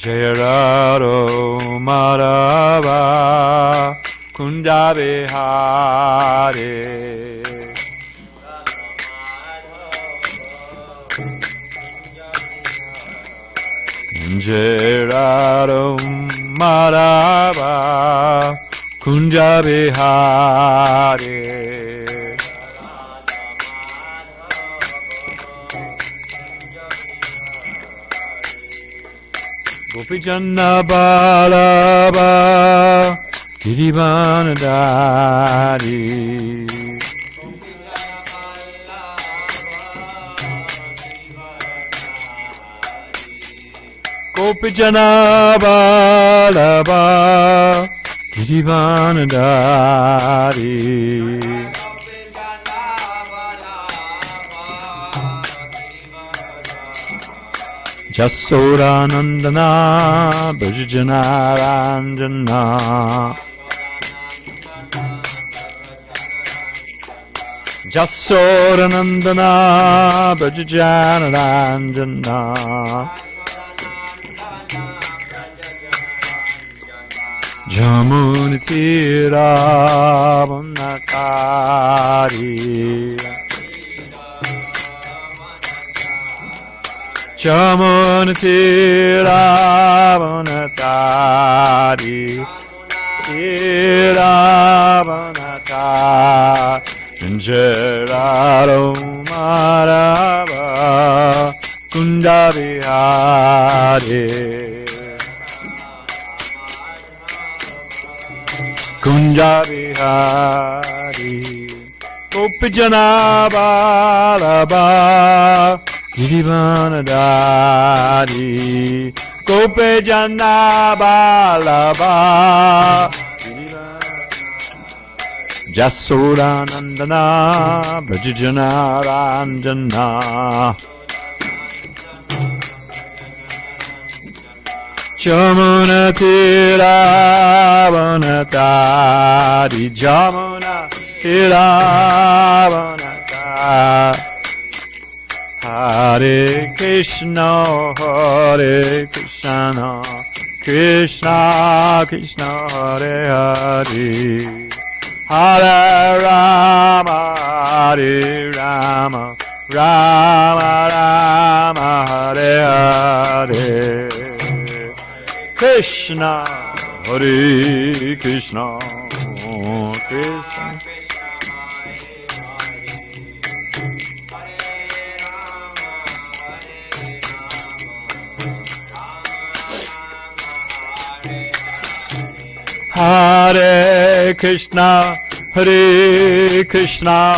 Jaya Radha Madhava Kunda Vihari Jaya Radha Madhava Kunda Vihari Gopijana Balaba Girivanadari Gopijana Balaba Girivanadari Jasodanandana Bhajanaranjana Jasodanandana Bhajanaranjana Jamunitira Vanakari Jamunitira Vanakari Tira Vanakari Jararo Marava Kunda Vihari Kunda Vihari Gopijana Balaba Girivanadari Gopijana Balaba Jasodanandana Brajanaranjana Jamunatira Vanatari Jamunatira Vanatari Hare Krishna Krishna Krishna Hare Hare Hare Rama Hare Rama Rama Rama Hare Hare Krishna Hare Krishna Krishna Hare Krishna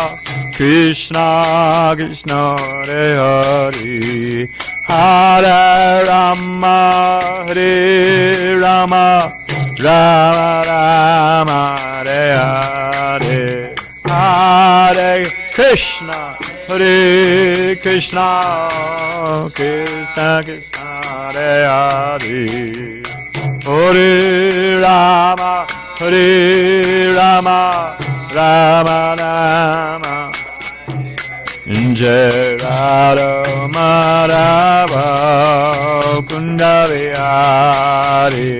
Krishna Krishna Hare Hare Hare Rama Hare Rama Rama Rama Hare Hare Hare Krishna Krishna Krishna Hare Hare Hare Rama Rama Rama Jai Radha Madhava Kunda Vihari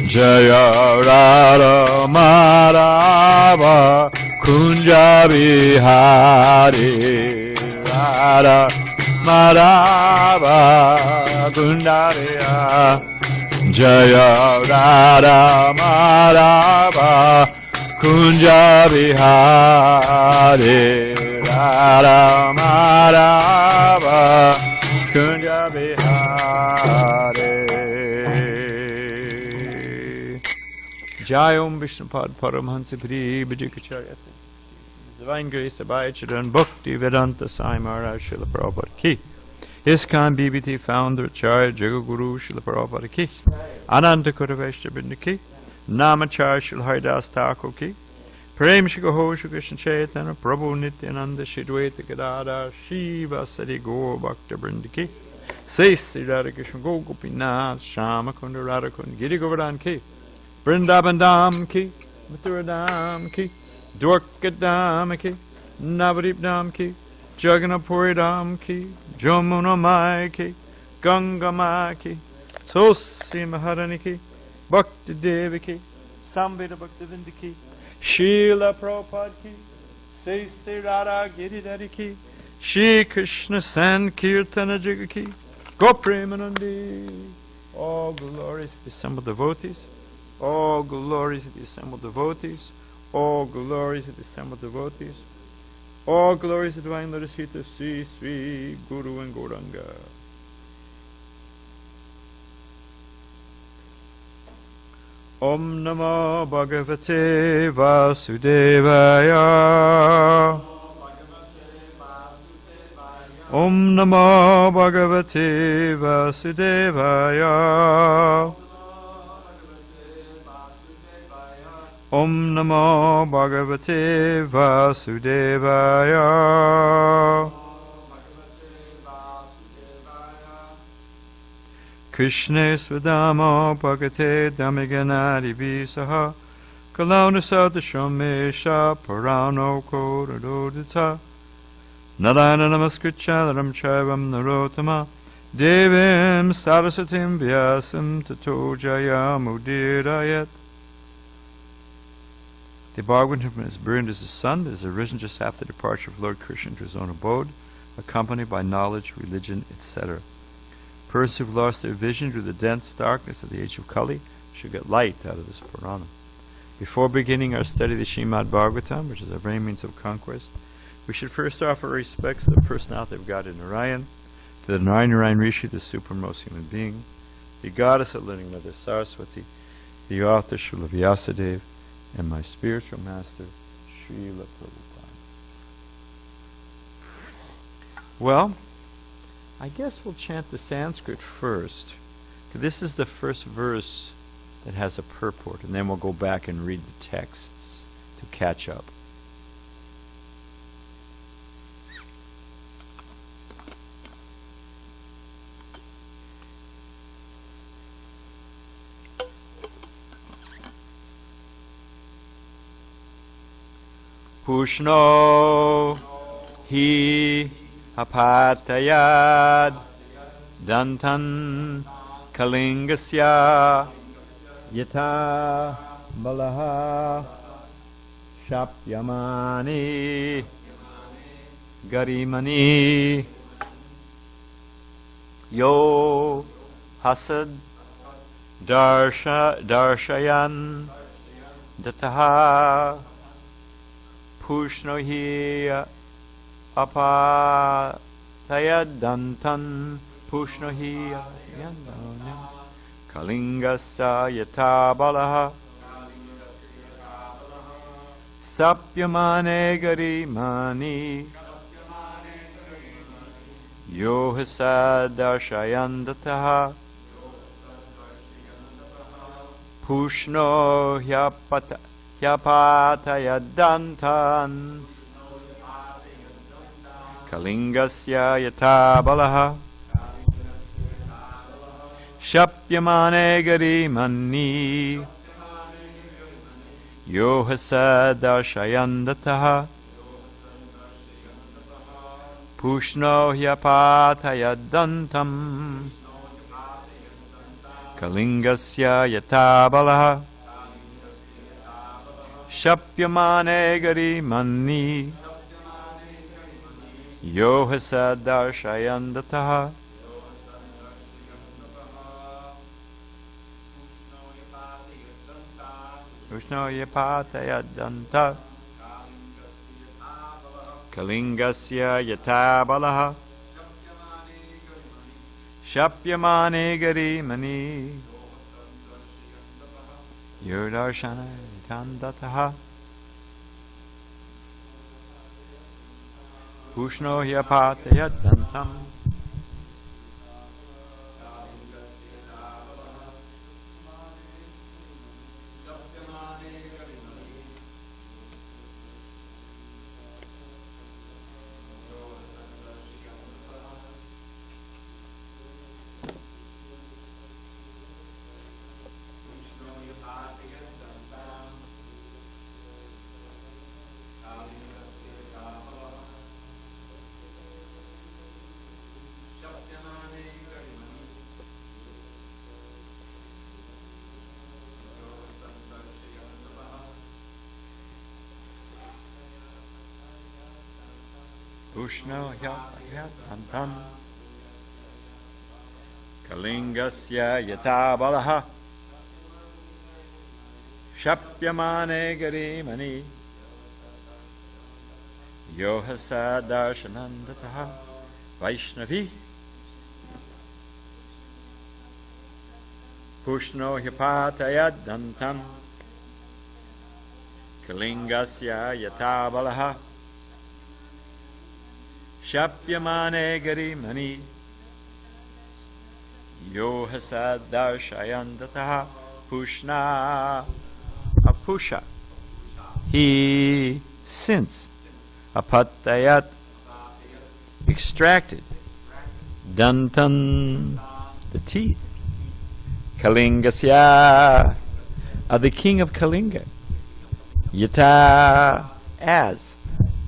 Jaya Radha Madhava Kunda Vihari Radha Madhava Kunda Vihari Jaya Radha Madhava Kunja Vihari Radha Madhava Kunja Vihari Jai Om Vishnupad Paramhansa Puri Bhajikacharya Divine Grace Abhaya Children Bhakti Vedanta Sai Maharaj Srila Prabhupada Ki ISKCON BBT Founder Acharya Jagaguru Srila Prabhupada Ki Ananta Kotaveshta Binda Ki Namacharya Srila Haridas Thakur Ki Prem Shri Gaho Shri Krishna Chaitanya Prabhu Nityananda Shri Dvaita Gadadhar Shiva Sari Gaur Bhakta Vrinda Ki Sai Sri Radha Krishna Gopinath Shama Kunda Radhakund Giri Govardhan Ki Vrindavan Dham Ki Mathura Dham Ki Dwarka Dham Ki Navadip Dham Ki Jagannapuridam ki, Jamuna Mai ki, Ganga Mai ki, Tulsi Maharani ki, Bhakti Devi ki, Sambhita Bhakti Vindiki, Srila Prabhupada ki, Sri Radha Giridhari ki, Shri Krishna Sankirtana Jiga ki, Gopremanandi. All glories to the assembled devotees. All glories to the assembled devotees. All glories to the assembled devotees. All glories to the divine Lotus feet of Sri Sri Guru and Gauranga. Om Namo Bhagavate Vasudevaya. Om Namo Bhagavate Vasudevaya. Om Namo Bhagavate Vasudevaya. Krishna Svedamo Bhagate Damiganadi Visaha Kalona Sadashomesha Purano Kodadodita Narayana Namaskritchadaram Chaivam Narotama Devim Sarasatim Vyasam Tato Jayamudirayat. The Bhagavatam is burned as the sun is arisen just after the departure of Lord Krishna to his own abode, accompanied by knowledge, religion, etc. Persons who have lost their vision through the dense darkness of the age of Kali should get light out of this Purana. Before beginning our study of the srimadbhagavatam, which is our very means of conquest, we should first offer respects to the personality of God in Narayan, to the Narayan Rishi, the supremmost human being, the goddess of living mother Saraswati, the author Srila Vyasadeva, and my spiritual master, Srila Prabhupada. Well, I guess we'll chant the Sanskrit first. This is the first verse that has a purport, and then we'll go back and read the texts to catch up. Pushno hi apatayad dantan kalingasya yata balaha shapyamani garimani yo hasad darshayan dataha Pushno hi apatayadantan Pushno hi yandanam Kalingasa yata balaha Sapyamane garimani Yohasa darshayandataha Pushno Yapatayadantan Kalingasya yata balaha Shapyamane garimani Yohasa darshayandataha Pushno yapatayadantam Kalingasya yata balaha Shapyamane garimani Yohasa darshayandataha Pushno yapatayadanta Kalingasya yata balaha Shapyamane garimani Yodarshana yatandataha Pushno yapatayadantam Ushno Antan Kalingasya Yata Balaha Shapyamane Garimani Yohasa Darshanandataha Vaishnavi Pushno Hyapatayad Dantam Kalingasya Yata Balaha Shapyamane Garimani Yohasa Darshayandataha Pushna Apusha. He since Apatayat extracted Dantan the teeth Kalingasya of the king of Kalinga Yata as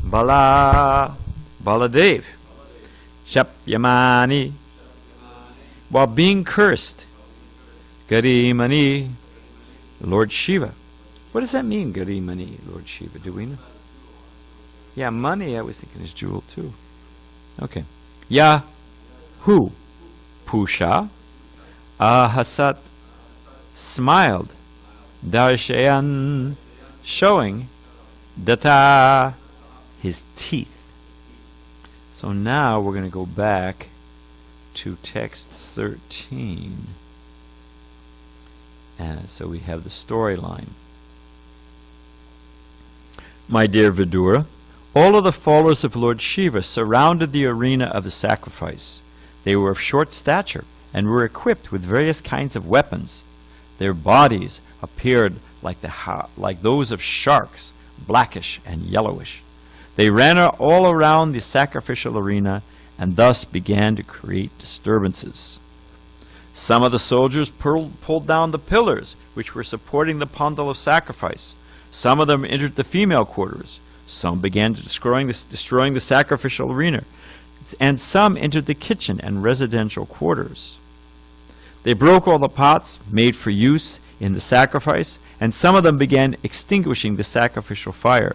Baladev Shapyamani while being cursed Garimani Lord Shiva. What does that mean, Garimani Lord Shiva? Do we know? Yeah, money I was thinking is jewel too. Okay. Yahu Pusha Ahasat smiled Darshayan showing Data his teeth. So now we're going to go back to text 13. And so we have the storyline. My dear Vidura, all of the followers of Lord Shiva surrounded the arena of the sacrifice. They were of short stature and were equipped with various kinds of weapons. Their bodies appeared like those of sharks, blackish and yellowish. They ran all around the sacrificial arena and thus began to create disturbances. Some of the soldiers pulled down the pillars which were supporting the pandal of sacrifice. Some of them entered the female quarters. Some began destroying the sacrificial arena. And some entered the kitchen and residential quarters. They broke all the pots made for use in the sacrifice, and some of them began extinguishing the sacrificial fire.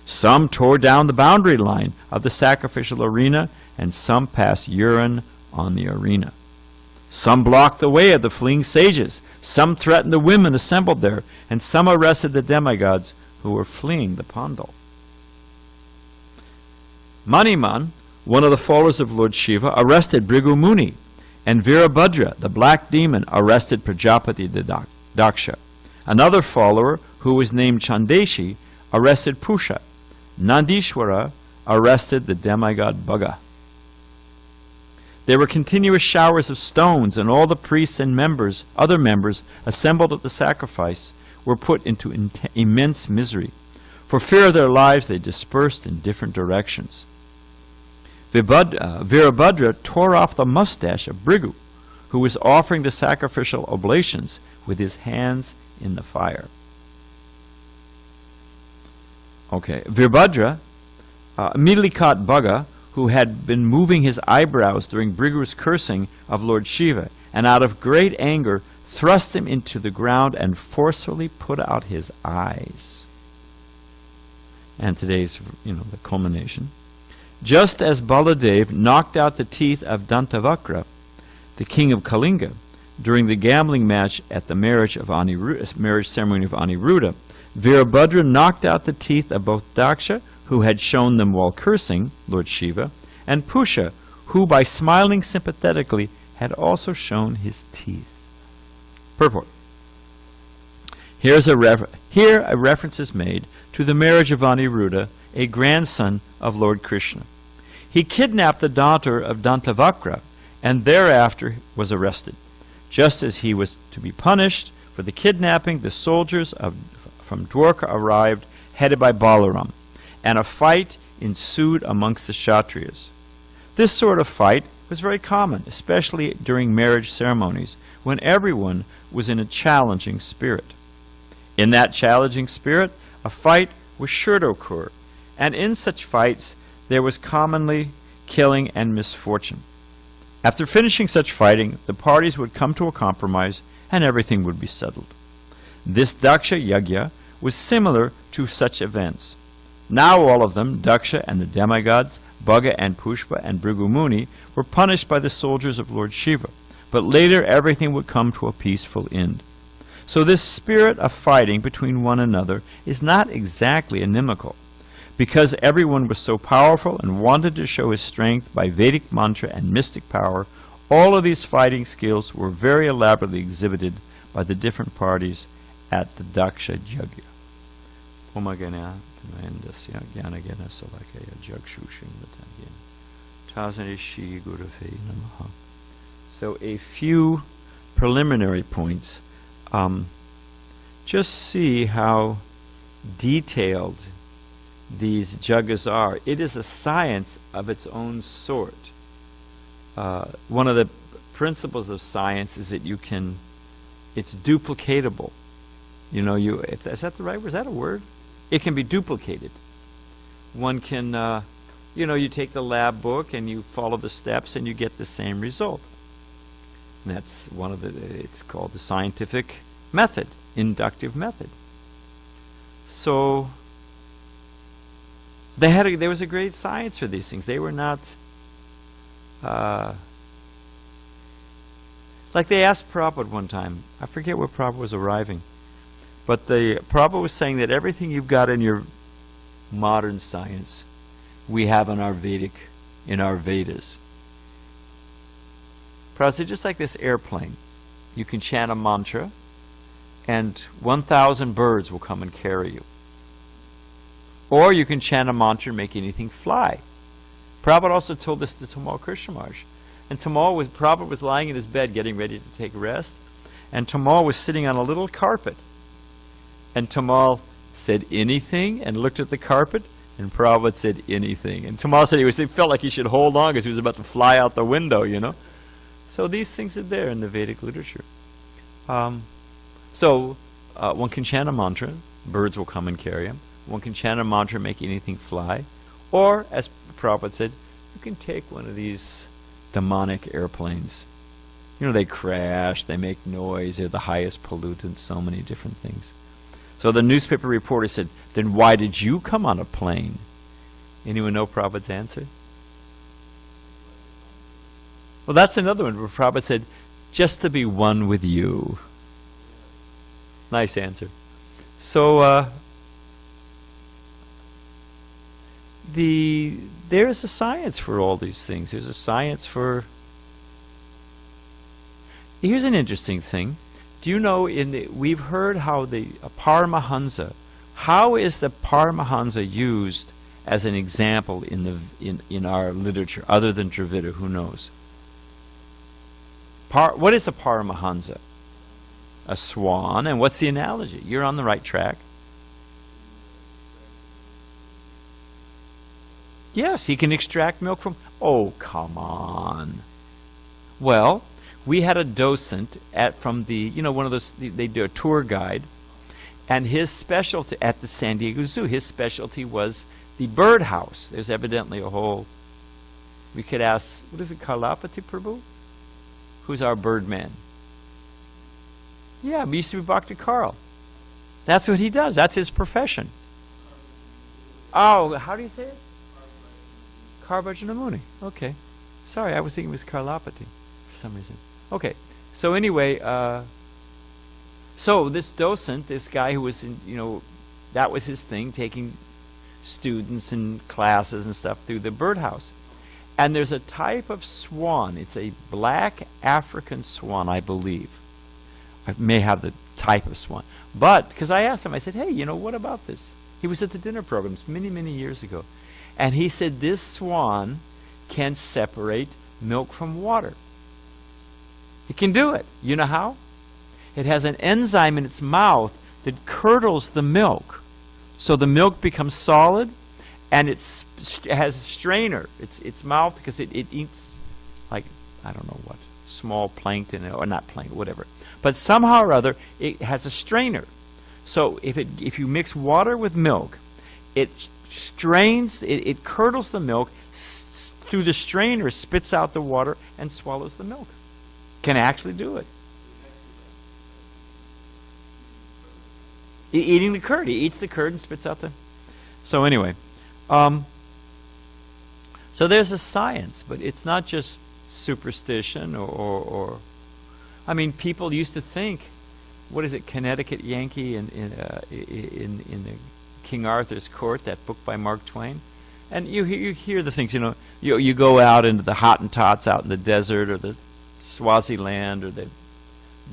Some tore down the boundary line of the sacrificial arena, and some passed urine on the arena. Some blocked the way of the fleeing sages. Some threatened the women assembled there, and some arrested the demigods who were fleeing the pandal. Maniman, one of the followers of Lord Shiva, arrested Bhrigu Muni, and Virabhadra, the black demon, arrested Prajapati the Daksha. Another follower, who was named Chandeshi, arrested Pusha. Nandishwara arrested the demigod Bhaga. There were continuous showers of stones, and all the priests and other members assembled at the sacrifice were put into immense misery. For fear of their lives, they dispersed in different directions. Virabhadra tore off the mustache of Bhrigu, who was offering the sacrificial oblations with his hands in the fire. Okay, Virabhadra immediately caught Bhaga, who had been moving his eyebrows during Bhrigu's cursing of Lord Shiva, and out of great anger thrust him into the ground and forcefully put out his eyes. And today's, the culmination. Just as Baladev knocked out the teeth of Dantavakra, the king of Kalinga, during the gambling match at the marriage ceremony of Aniruddha, Virabhadra knocked out the teeth of both Daksha, who had shown them while cursing Lord Shiva, and Pusha, who by smiling sympathetically had also shown his teeth. Purport. Here a reference is made to the marriage of Aniruddha, a grandson of Lord Krishna. He kidnapped the daughter of Dantavakra and thereafter was arrested. Just as he was to be punished for the kidnapping, the soldiers from Dwarka arrived, headed by Balaram, and a fight ensued amongst the Kshatriyas. This sort of fight was very common, especially during marriage ceremonies, when everyone was in a challenging spirit. In that challenging spirit, a fight was sure to occur, and in such fights there was commonly killing and misfortune. After finishing such fighting, the parties would come to a compromise and everything would be settled. This Daksha Yagya was similar to such events. Now all of them, Daksha and the demigods, Bhaga and Pushpa and Bhrigu Muni, were punished by the soldiers of Lord Shiva. But later everything would come to a peaceful end. So this spirit of fighting between one another is not exactly inimical. Because everyone was so powerful and wanted to show his strength by Vedic mantra and mystic power, all of these fighting skills were very elaborately exhibited by the different parties at the Daksha Yajna. So a few preliminary points. Just see how detailed these juggas are. It is a science of its own sort. One of the principles of science is that it's duplicatable. You know, is that the right word? Is that a word? It can be duplicated. One can, you take the lab book and you follow the steps and you get the same result. And that's it's called the scientific method, inductive method. So, there was a great science for these things. They were not, like they asked Prabhupada one time, I forget where Prabhupada was arriving, but Prabhupada was saying that everything you've got in your modern science, we have in our Vedas. Prabhupada said, just like this airplane, you can chant a mantra, and 1,000 birds will come and carry you. Or you can chant a mantra and make anything fly. Prabhupada also told this to Tamal Krishna Maharaj. And Prabhupada was lying in his bed getting ready to take rest, and Tamal was sitting on a little carpet. And Tamal said anything and looked at the carpet, and Prabhupada said anything. And Tamal said he felt like he should hold on because he was about to fly out the window, So these things are there in the Vedic literature. So one can chant a mantra, birds will come and carry him. One can chant a mantra and make anything fly. Or, as Prabhupada said, you can take one of these demonic airplanes. They crash, they make noise, they're the highest pollutants, so many different things. So the newspaper reporter said, then why did you come on a plane? Anyone know Prabhupada's answer? Well, that's another one where Prabhupada said, just to be one with you. Nice answer. So, there is a science for all these things. There's a science for... Here's an interesting thing. Do you know, we've heard how the Paramahansa, how is the Paramahansa used as an example in our literature, other than Dravida? Who knows? What is a Paramahansa? A swan. And what's the analogy? You're on the right track. Yes, he can extract milk from... Oh, come on. Well, we had a docent from the, one of those, they do a tour guide, and his specialty at the SanDiego Zoo, his specialty was the birdhouse. There's evidently a whole... We could ask, what is it, Karlapati Prabhu? Who's our birdman? Yeah, we used to be Bhakti Karl. That's what he does. That's his profession. Oh, how do you say it? Karvajana Muni. Okay. Sorry, I was thinking it was Karlapati for some reason. Okay. So anyway, so this docent, this guy who was that was his thing, taking students and classes and stuff through the birdhouse. And there's a type of swan. It's a black African swan, I believe. I may have the type of swan. But, because I asked him, I said, hey, what about this? He was at the dinner programs many, many years ago. And he said this swan can separate milk from water. It can do it. You know how? It has an enzyme in its mouth that curdles the milk. So the milk becomes solid, and it has a strainer. Its mouth, because it eats, like, I don't know what, small plankton, or not plankton, whatever. But somehow or other, it has a strainer. So if you mix water with milk, it strains, it curdles the milk, through the strainer spits out the water and swallows the milk. Can actually do it. Eating the curd. He eats the curd and spits out the... So anyway, so there's a science, but it's not just superstition or I mean, people used to think, what is it, Connecticut Yankee in the King Arthur's Court, that book by Mark Twain, and you hear the things, you go out into the Hottentots out in the desert, or the Swaziland, or the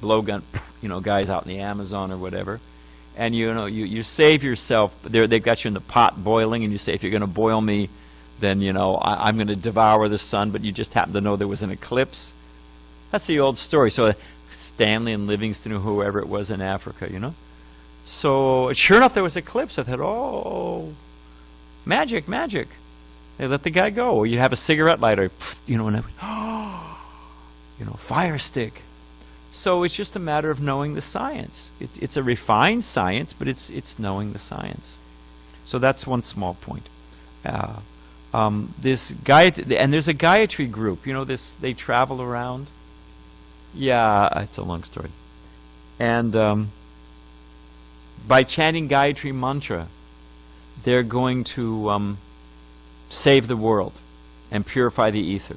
blowgun, guys out in the Amazon or whatever, and you save yourself. They've got you in the pot boiling, and you say, if you're going to boil me, then I'm going to devour the sun, but you just happen to know there was an eclipse. That's the old story. So Stanley and Livingston, or whoever it was in Africa, So sure enough, there was an eclipse. I thought, oh, magic. They let the guy go. Or you have a cigarette lighter, and fire stick. So it's just a matter of knowing the science. It's a refined science, but it's knowing the science. So that's one small point. This and there's a Gayatri group. They travel around. Yeah, it's a long story. And by chanting Gayatri mantra, they're going to save the world and purify the ether.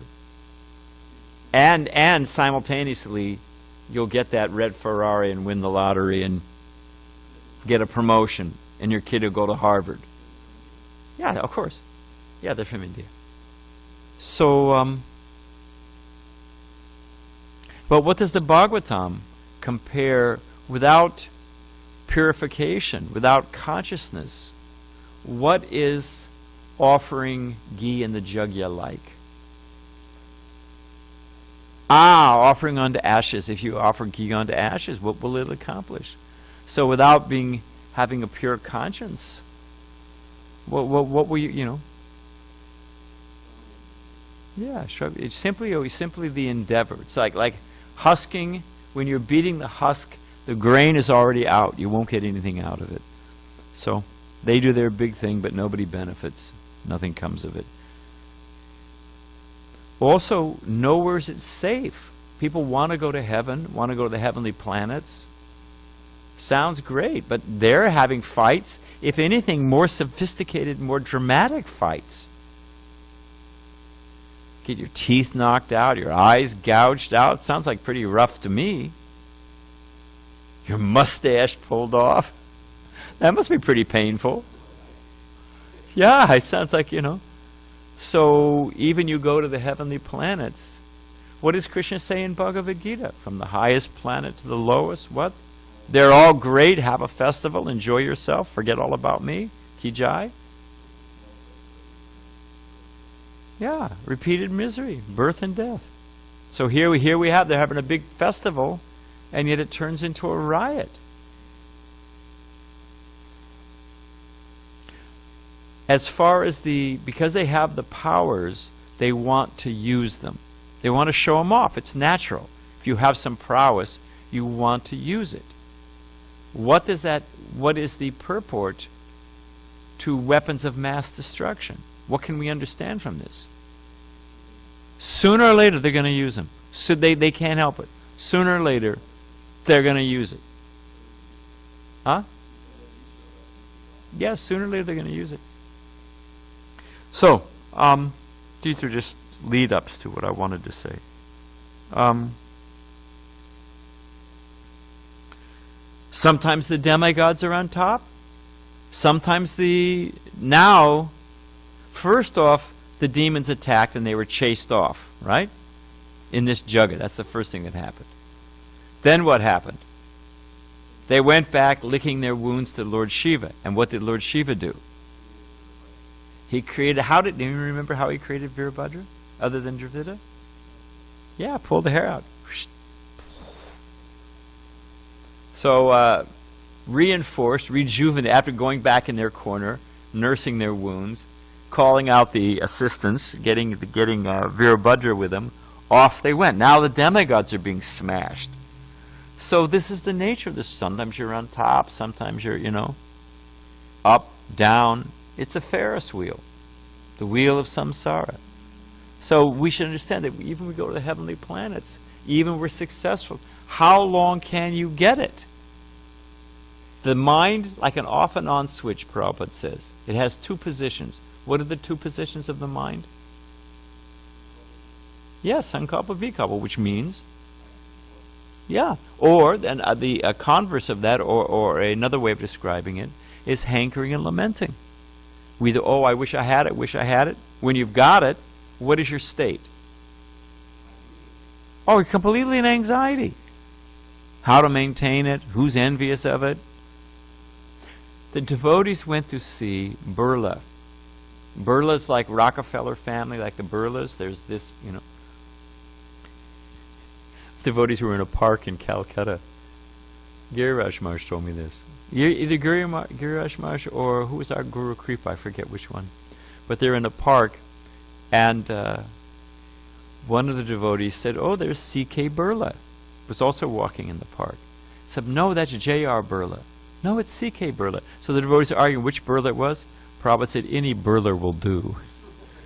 And simultaneously, you'll get that red Ferrari and win the lottery and get a promotion, and your kid will go to Harvard. Yeah, of course. Yeah, they're from India. So, but what does the Bhagavatam compare without purification, without consciousness? What is offering ghee in the jugya like? Offering onto ashes. If you offer ghee onto ashes, what will it accomplish? So without having a pure conscience, what will you, Yeah, it's simply the endeavor. It's like husking. When you're beating the husk, the grain is already out. You won't get anything out of it. So they do their big thing, but nobody benefits. Nothing comes of it. Also, nowhere is it safe. People want to go to heaven, want to go to the heavenly planets. Sounds great, but they're having fights. If anything, more sophisticated, more dramatic fights. Get your teeth knocked out, your eyes gouged out. Sounds like pretty rough to me. Your mustache pulled off. That must be pretty painful. Yeah, it sounds like, So even you go to the heavenly planets. What does Krishna say in Bhagavad Gita? From the highest planet to the lowest, what? They're all great. Have a festival. Enjoy yourself. Forget all about me. Ki jai. Yeah, repeated misery, birth and death. So here we have, they're having a big festival, and yet it turns into a riot. As far as because they have the powers, they want to use them. They want to show them off. It's natural. If you have some prowess, you want to use it. What is the purport to weapons of mass destruction? What can we understand from this? Sooner or later, they're going to use them. So they can't help it. Sooner or later, they're going to use it. Huh? Yeah, sooner or later, they're going to use it. So, these are just lead-ups to what I wanted to say. Sometimes the demigods are on top. Sometimes first off, the demons attacked and they were chased off, right? In this jugga. That's the first thing that happened. Then what happened? They went back licking their wounds to Lord Shiva. And what did Lord Shiva do? He created, do you remember how he created Virabhadra? Other than Dravida? Yeah, pull the hair out. So, reinforced, rejuvenated, after going back in their corner, nursing their wounds, calling out the assistants, getting Virabhadra with them, off they went. Now the demigods are being smashed. So this is the nature of this. Sometimes you're on top, sometimes you're, up, down. It's a Ferris wheel, the wheel of samsara. So we should understand that even we go to the heavenly planets, even we're successful, how long can you get it? The mind, like an off and on switch, Prabhupada says. It has two positions. What are the two positions of the mind? Yes, sankalpa vikalpa, which means, yeah. Or then the converse of that, or another way of describing it, is hankering and lamenting. We either, oh, I wish I had it, wish I had it. When you've got it, what is your state? Oh, you're completely in anxiety. How to maintain it, who's envious of it. The devotees went to see Birla. Birla's like Rockefeller family, like the Birlas. There's this, devotees who were in a park in Calcutta. Giriraj Maharaj told me this. Either Giriraj Maharaj or who was our Guru Kripa, I forget which one. But they're in a park, and one of the devotees said, oh, there's C.K. Birla. Was also walking in the park. Said, no, that's J.R. Birla. No, it's C.K. Birla. So the devotees are arguing which Birla it was. Prabhupada said, any Birla will do.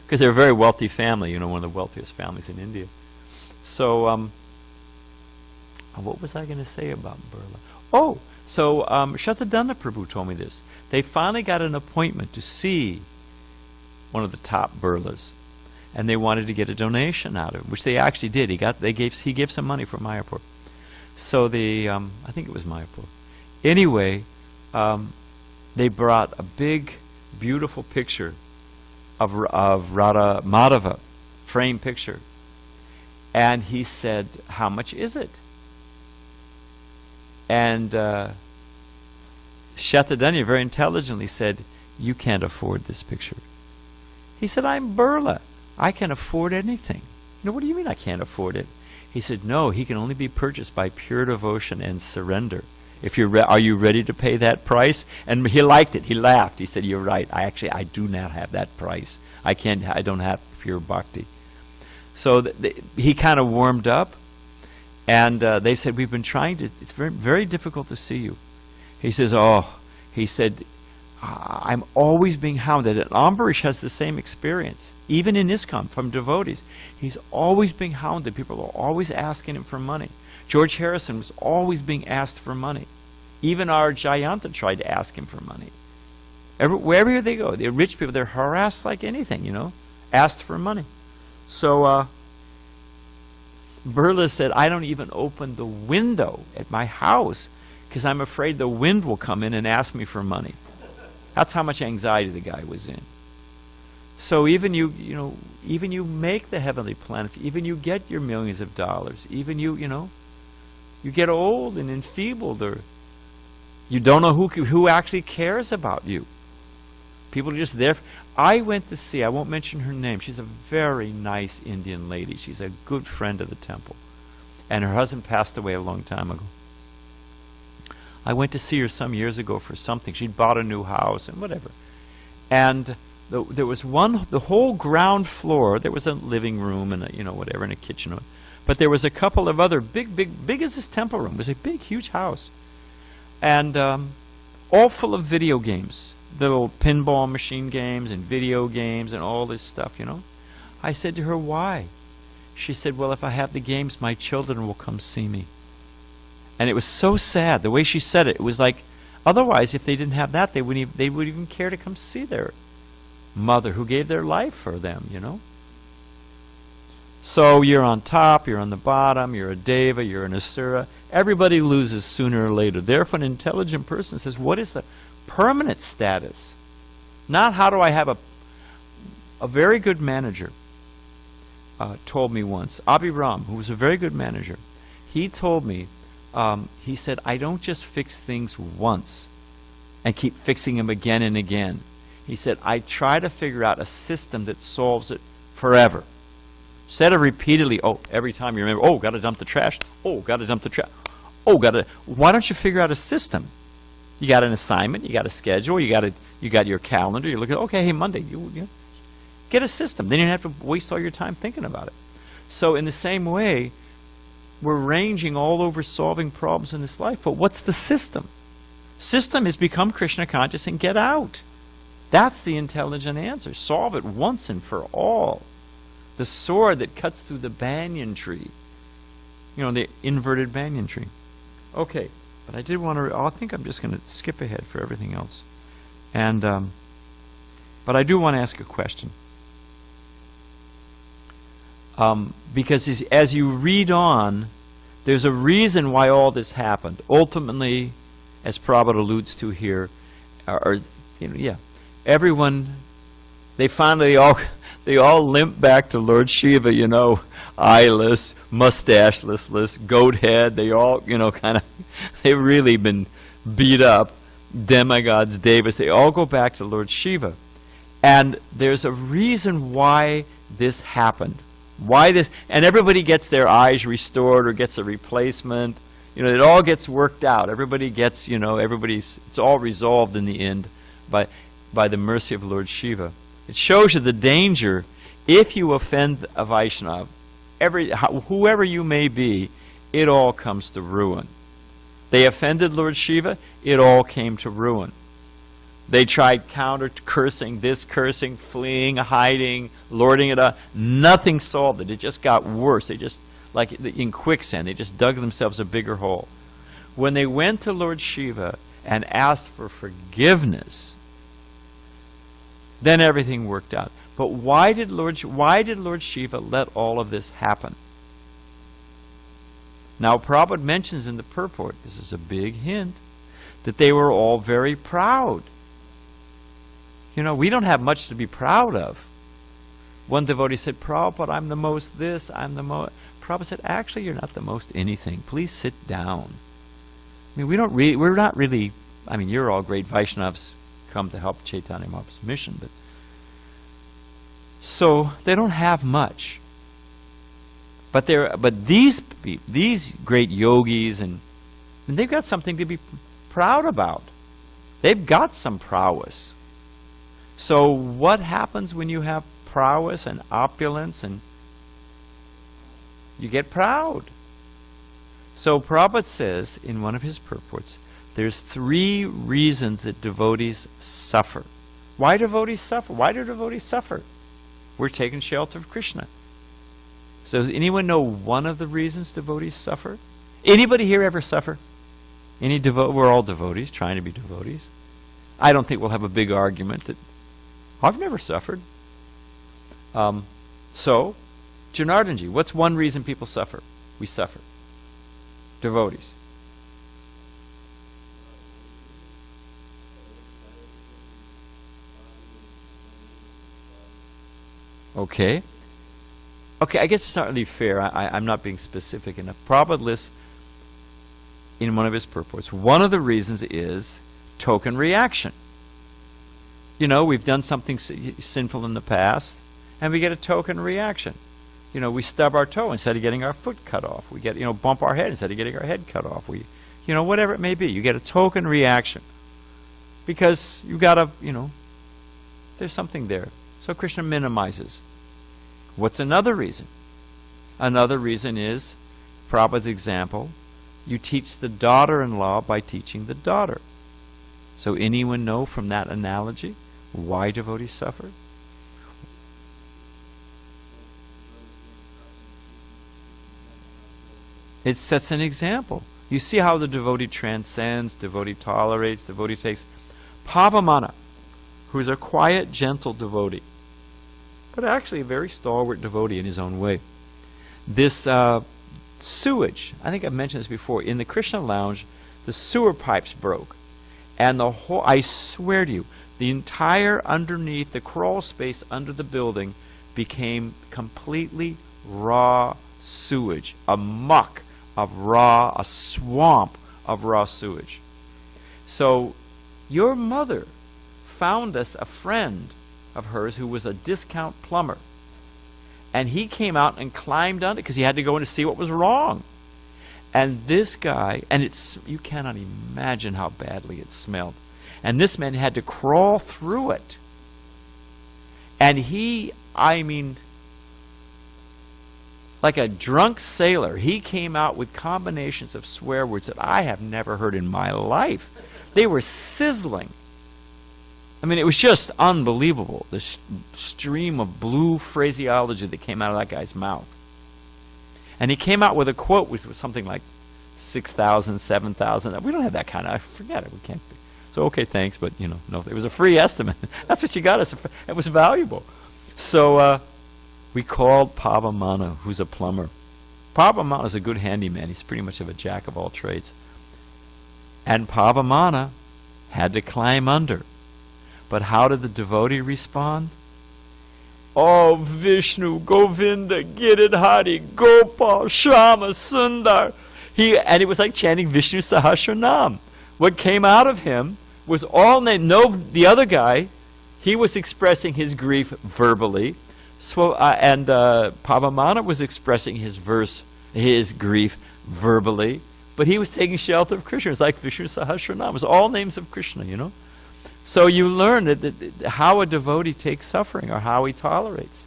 Because they're a very wealthy family, one of the wealthiest families in India. So, what was I going to say about Birla? Oh, so Shatadana Prabhu told me this. They finally got an appointment to see one of the top Birlas. And they wanted to get a donation out of him, which they actually did. He gave some money for Mayapur. So I think it was Mayapur. Anyway, they brought a big, beautiful picture of Radha Madhava, framed picture. And he said, how much is it? And Shatadanya very intelligently said, you can't afford this picture. He said, I'm Birla. I can afford anything. What do you mean I can't afford it? He said, no, he can only be purchased by pure devotion and surrender. If are you ready to pay that price? And he liked it. He laughed. He said, you're right. I do not have that price. I don't have pure bhakti. So he kind of warmed up, and they said, we've been trying to, it's very, very difficult to see you. He says, I'm always being hounded. And Ambarish has the same experience, even in ISKCON, from devotees. He's always being hounded. People are always asking him for money. George Harrison was always being asked for money. Even our Jayanta tried to ask him for money. Wherever they go, the rich people, they're harassed like anything, asked for money. So Birla said, I don't even open the window at my house because I'm afraid the wind will come in and ask me for money. That's how much anxiety the guy was in. So even you make the heavenly planets, even you get your millions of dollars, even you get old and enfeebled, or you don't know who actually cares about you. People are just there. I went to see, I won't mention her name, she's a very nice Indian lady. She's a good friend of the temple. And her husband passed away a long time ago. I went to see her some years ago for something. She'd bought a new house and whatever. And there was the whole ground floor, there was a living room and whatever, and a kitchen. But there was a couple of other big as this temple room. It was a big, huge house. And all full of video games. Little pinball machine games and video games and all this stuff, I said to her, why? She said, well, if I have the games, my children will come see me. And it was so sad, the way she said it. It was like, otherwise, if they didn't have that, they wouldn't even care to come see their mother who gave their life for them, So you're on top, you're on the bottom, you're a deva, you're an asura. Everybody loses sooner or later. Therefore, an intelligent person says, what is the permanent status? Not how do I have a very good manager told me once, Abhiram, who was a very good manager, he told me, he said, I don't just fix things once and keep fixing them again and again. He said, I try to figure out a system that solves it forever. Instead of repeatedly, every time you remember, got to dump the trash, got to dump the trash, why don't you figure out a system? You got an assignment, you got a schedule, you got your calendar, you look at, hey, Monday, you get a system. Then you don't have to waste all your time thinking about it. So in the same way, we're ranging all over solving problems in this life, but what's the system? System is become Krishna conscious and get out. That's the intelligent answer. Solve it once and for all. The sword that cuts through the banyan tree. The inverted banyan tree. Okay, But I did want to, I think I'm just going to skip ahead for everything else. And, but I do want to ask a question. Because as you read on, there's a reason why all this happened. Ultimately, as Prabhupada alludes to here, everyone, they finally they all limp back to Lord Shiva, eyeless, mustacheless, goat head. They all, they've really been beat up. Demigods, devas, they all go back to Lord Shiva. And there's a reason why this happened. Why this, and everybody gets their eyes restored or gets a replacement. It all gets worked out. Everybody gets, it's all resolved in the end by the mercy of Lord Shiva. It shows you the danger if you offend a Vaishnava, whoever you may be, it all comes to ruin. They offended Lord Shiva, it all came to ruin. They tried counter-cursing, this cursing, fleeing, hiding, lording it up. Nothing solved it. It just got worse. They just, like in quicksand, they just dug themselves a bigger hole. When they went to Lord Shiva and asked for forgiveness, then everything worked out. But why did Lord Shiva let all of this happen? Now, Prabhupada mentions in the purport, this is a big hint, that they were all very proud. We don't have much to be proud of. One devotee said, Prabhupada, I'm the most this, I'm the most... Prabhupada said, actually, you're not the most anything. Please sit down. We're not really... you're all great Vaishnavas come to help Chaitanya Mahaprabhu's mission, but... So, they don't have much. But these great yogis, and they've got something to be proud about. They've got some prowess. So what happens when you have prowess and opulence, and you get proud? So Prabhupada says in one of his purports, there's 3 reasons that devotees suffer. Why devotees suffer? Why do devotees suffer? We're taking shelter of Krishna. So does anyone know one of the reasons devotees suffer? Anybody here ever suffer? We're all devotees, trying to be devotees. I don't think we'll have a big argument that I've never suffered. So, Janardanji, what's one reason people suffer? We suffer. Devotees. Okay, I guess it's not really fair. I'm not being specific enough. Prabhupada lists in one of his purports, one of the reasons is token reaction. We've done something sinful in the past, and we get a token reaction. We stub our toe instead of getting our foot cut off. We get, bump our head instead of getting our head cut off. We, whatever it may be. You get a token reaction. Because you gotta, there's something there. So Krishna minimizes. What's another reason? Another reason is, Prabhupada's example, you teach the daughter-in-law by teaching the daughter. So anyone know from that analogy why devotees suffer? It sets an example. You see how the devotee transcends, devotee tolerates, devotee takes. Pavamana, who's a quiet, gentle devotee, but actually a very stalwart devotee in his own way. This sewage, I think I've mentioned this before, in the Krishna lounge, the sewer pipes broke. And the whole, I swear to you, the entire underneath, the crawl space under the building became completely raw sewage, a muck of raw, a swamp of raw sewage. So your mother found us a friend of hers who was a discount plumber. And he came out and climbed on it because he had to go in to see what was wrong. And this guy, and you cannot imagine how badly it smelled. And this man had to crawl through it. And he, like a drunk sailor, he came out with combinations of swear words that I have never heard in my life. They were sizzling. It was just unbelievable, the stream of blue phraseology that came out of that guy's mouth. And he came out with a quote which was something like, 6,000, 7,000. We don't have that kind of, forget it, we can't. So, okay, thanks, but, no, it was a free estimate. That's what you got us. It was valuable. So we called Pavamana, who's a plumber. Pavamana is a good handyman. He's pretty much of a jack of all trades. And Pavamana had to climb under. But how did the devotee respond? Oh, Vishnu, Govinda, Giridhari, Gopal, Shama, Sundar. And it was like chanting Vishnu Sahasranam. What came out of him was all name. No, the other guy, he was expressing his grief verbally. So, and Pavamana was expressing his grief verbally. But he was taking shelter of Krishna. It's like Vishnu Sahasranam. It was all names of Krishna, So you learn that how a devotee takes suffering or how he tolerates.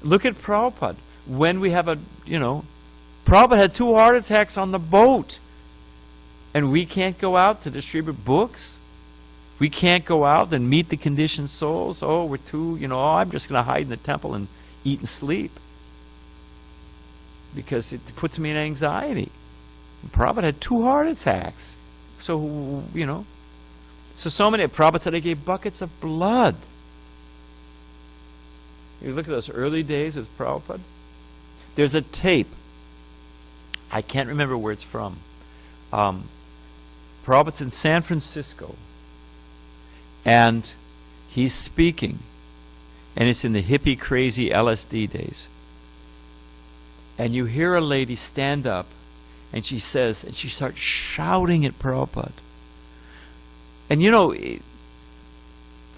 Look at Prabhupada. When we have Prabhupada had 2 heart attacks on the boat. And we can't go out to distribute books. We can't go out and meet the conditioned souls. Oh, we're too, I'm just going to hide in the temple and eat and sleep. Because it puts me in anxiety. And Prabhupada had 2 heart attacks. So, So many, Prabhupada said he gave buckets of blood. You look at those early days with Prabhupada. There's a tape. I can't remember where it's from. Prabhupada's in San Francisco. And he's speaking. And it's in the hippie crazy LSD days. And you hear a lady stand up and she says, and she starts shouting at Prabhupada. And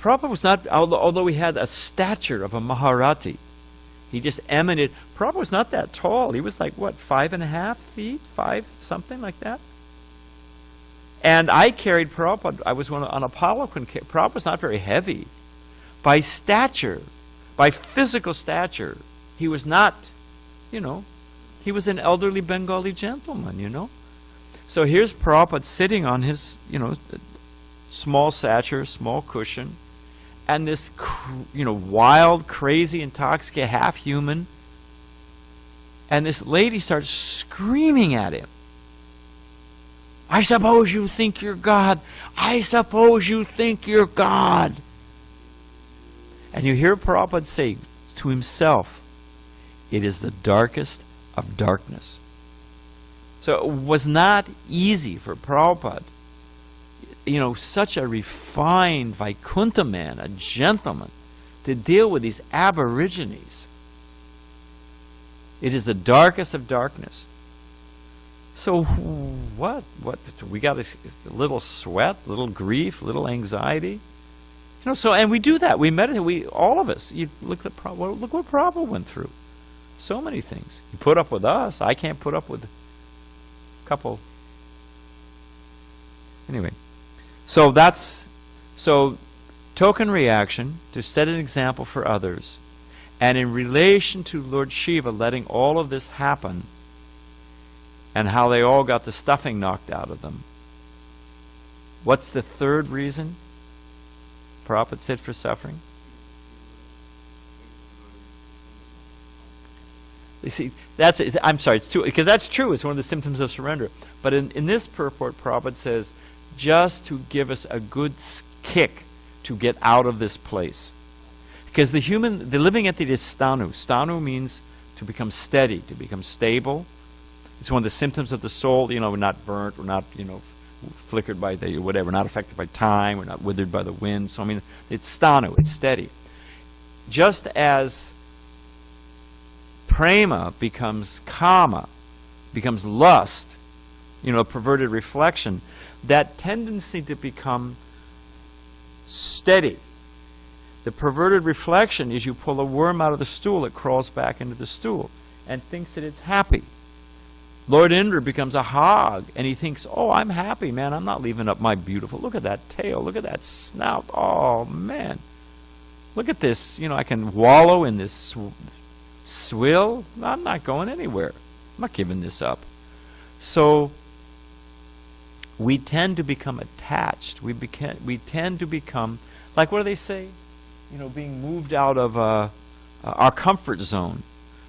Prabhupada was not, although he had a stature of a Maharati, he just emanated. Prabhupada was not that tall. He was like, 5.5 feet? 5, something like that? And I carried Prabhupada. I was on a palanquin. Prabhupada was not very heavy. By stature, by physical stature, he was not, he was an elderly Bengali gentleman, So here's Prabhupada sitting on his, small stature, small cushion, and this, wild, crazy, intoxicated, half-human, and this lady starts screaming at him. I suppose you think you're God. I suppose you think you're God. And you hear Prabhupada say to himself, it is the darkest of darkness. So it was not easy for Prabhupada, such a refined Vaikuntha man, a gentleman, to deal with these aborigines. It is the darkest of darkness. So what? We got a little sweat, little grief, little anxiety. And we do that. We meditate. All of us. You look what Prabhupada went through. So many things. You put up with us. I can't put up with a couple. Anyway. So token reaction to set an example for others. And in relation to Lord Shiva letting all of this happen, and how they all got the stuffing knocked out of them. What's the third reason Prabhupada said for suffering? You see, I'm sorry, it's two, because that's true. It's one of the symptoms of surrender. But in this purport, Prabhupada says, just to give us a good kick to get out of this place. Because the living entity is stanu. Stanu means to become steady, to become stable. It's one of the symptoms of the soul. We're not burnt, we're not, flickered by the whatever, not affected by time, we're not withered by the wind. So it's stanu, it's steady. Just as prema becomes kama, becomes lust, perverted reflection, that tendency to become steady. The perverted reflection is you pull a worm out of the stool, it crawls back into the stool and thinks that it's happy. Lord Indra becomes a hog, and he thinks, oh, I'm happy, man. I'm not leaving up my beautiful. Look at that tail. Look at that snout. Oh, man. Look at this. I can wallow in this swill. I'm not going anywhere. I'm not giving this up. So we tend to become attached. We tend to become, like, what do they say? Being moved out of our comfort zone.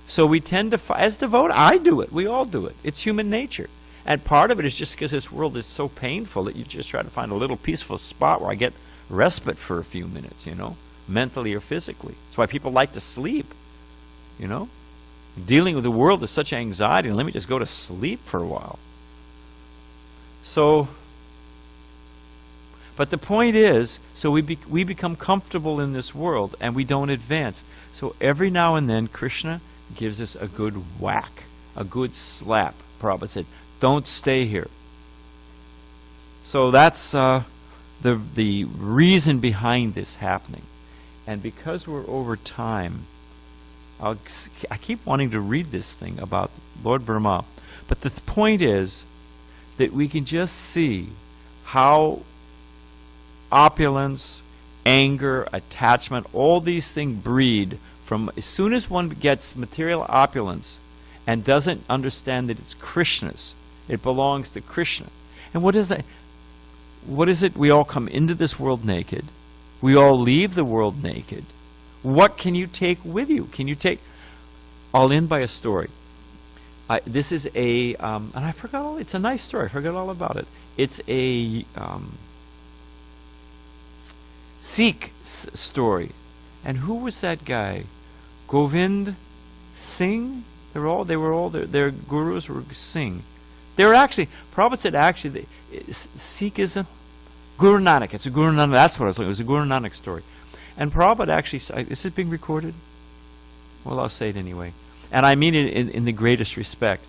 So we tend to, as devotees, I do it. We all do it. It's human nature. And part of it is just because this world is so painful that you just try to find a little peaceful spot where I get respite for a few minutes, mentally or physically. That's why people like to sleep, Dealing with the world is such anxiety, and let me just go to sleep for a while. So, but the point is, so we become comfortable in this world, and we don't advance. So every now and then, Krishna gives us a good whack, a good slap. Prabhupada said, don't stay here. So that's the reason behind this happening. And because we're over time, I keep wanting to read this thing about Lord Brahma. But the point is that we can just see how opulence, anger, attachment, all these things breed from as soon as one gets material opulence and doesn't understand that it's Krishna's, it belongs to Krishna. And what is that? What is it? We all come into this world naked. We all leave the world naked. What can you take with you? I'll end by a story. This is and I forgot it's a nice story. I forgot all about it. It's a Sikh story. And who was that guy? Govind Singh? Their gurus were Singh. They were actually, Prabhupada said Sikhism, Guru Nanak. It's a Guru Nanak, that's what I was looking. It was a Guru Nanak story. And Prabhupada actually, is it being recorded? Well, I'll say it anyway. And I mean it in the greatest respect.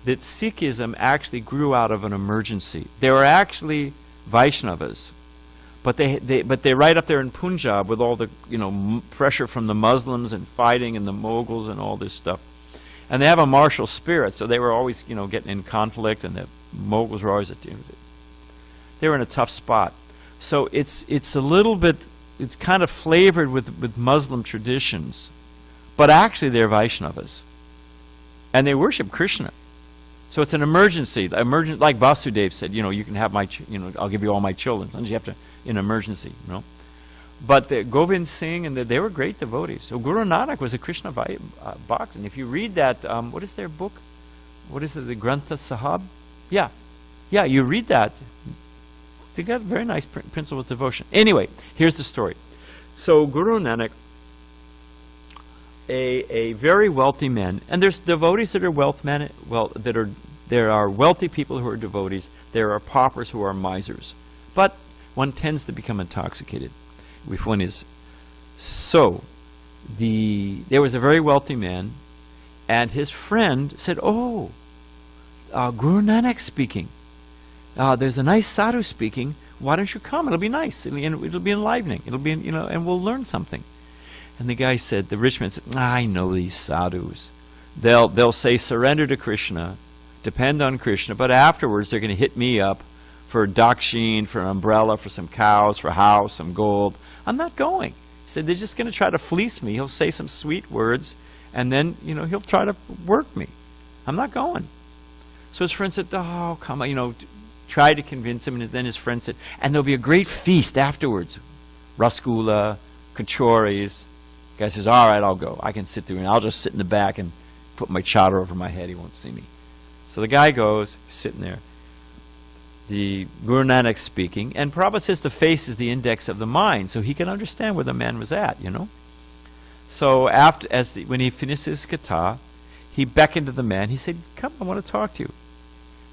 That Sikhism actually grew out of an emergency. They were actually Vaishnavas. But they're right up there in Punjab with all the pressure from the Muslims and fighting and the Mughals and all this stuff. And they have a martial spirit, so they were always getting in conflict, and the Mughals were always they were in a tough spot. So it's a little bit, it's kind of flavored with Muslim traditions, but actually they're Vaishnavas, and they worship Krishna. So it's an emergency. Like Vasudev said, you can have I'll give you all my children. Sometimes you have to in emergency, But the Govind Singh they were great devotees. So Guru Nanak was a Krishna Bhakt, and if you read that, what is their book? What is it? The Grantha Sahib? Yeah, you read that. They got a very nice principle of devotion. Anyway, here's the story. So Guru Nanak, a very wealthy man, and there's devotees that are there are wealthy people who are devotees. There are paupers who are misers, but one tends to become intoxicated if one is. So there was a very wealthy man, and his friend said, "Oh, Guru Nanak speaking. There's a nice sadhu speaking. Why don't you come? It'll be nice. It'll be enlivening. It'll be and we'll learn something." And the guy said, the rich man said, "I know these sadhus. They'll say surrender to Krishna, depend on Krishna, but afterwards they're going to hit me up for dakshin, for an umbrella, for some cows, for a house, some gold. I'm not going." He said, "They're just going to try to fleece me. He'll say some sweet words, and then he'll try to work me. I'm not going." So his friend said, "Oh, come on," tried to convince him, and then his friend said, "And there'll be a great feast afterwards. Rasgula, kachoris." The guy says, "All right, I'll go. I can sit there, and I'll just sit in the back and put my chadar over my head. He won't see me." So the guy goes, sitting there. The Guru Nanak speaking, and Prabhupada says the face is the index of the mind, so he can understand where the man was at, So when he finished his katha, he beckoned to the man. He said, "Come, I want to talk to you."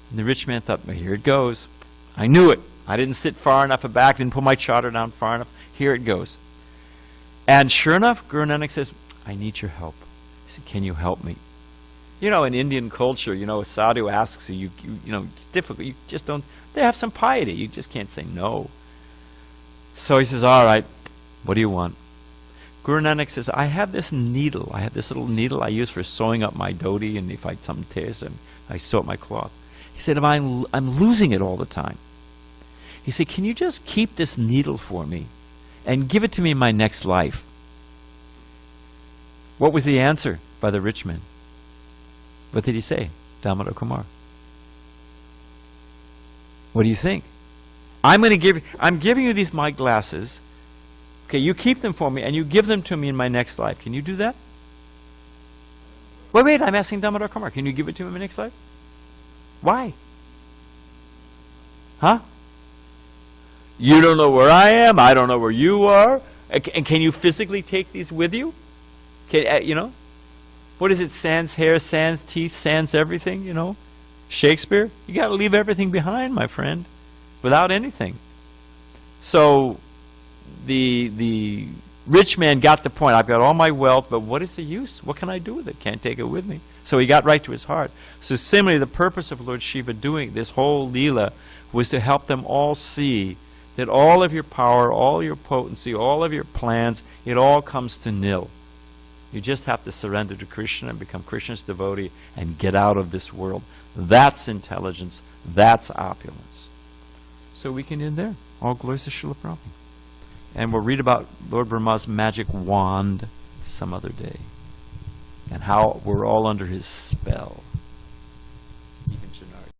And the rich man thought, "Well, here it goes. I knew it. I didn't sit far enough back, didn't put my chadar down far enough. Here it goes." And sure enough, Guru Nanak says, "I need your help." He said, "Can you help me?" In Indian culture, a sadhu asks you, it's difficult. You just don't, they have some piety. You just can't say no. So he says, "All right, what do you want?" Guru Nanak says, "I have this needle. I have this little needle I use for sewing up my dhoti, and if I something tears, I sew up my cloth." He said, I'm losing it all the time." He said, "Can you just keep this needle for me and give it to me in my next life?" What was the answer by the rich man? What did he say? Damodar Kumar. What do you think? I'm giving you these my glasses. Okay, you keep them for me and you give them to me in my next life. Can you do that? Wait, I'm asking Damodar Kumar. Can you give it to me in my next life? Why? Huh? You don't know where I am. I don't know where you are. And can you physically take these with you? Can, what is it? Sans hair, sans teeth, sans everything, Shakespeare? You got to leave everything behind, my friend, without anything. So the rich man got the point. I've got all my wealth, but what is the use? What can I do with it? Can't take it with me. So he got right to his heart. So similarly, the purpose of Lord Shiva doing this whole Leela was to help them all see that all of your power, all your potency, all of your plans, it all comes to nil. You just have to surrender to Krishna and become Krishna's devotee and get out of this world. That's intelligence. That's opulence. So we can end there. All glories to Srila Prabhupada. And we'll read about Lord Brahma's magic wand some other day. And how we're all under his spell.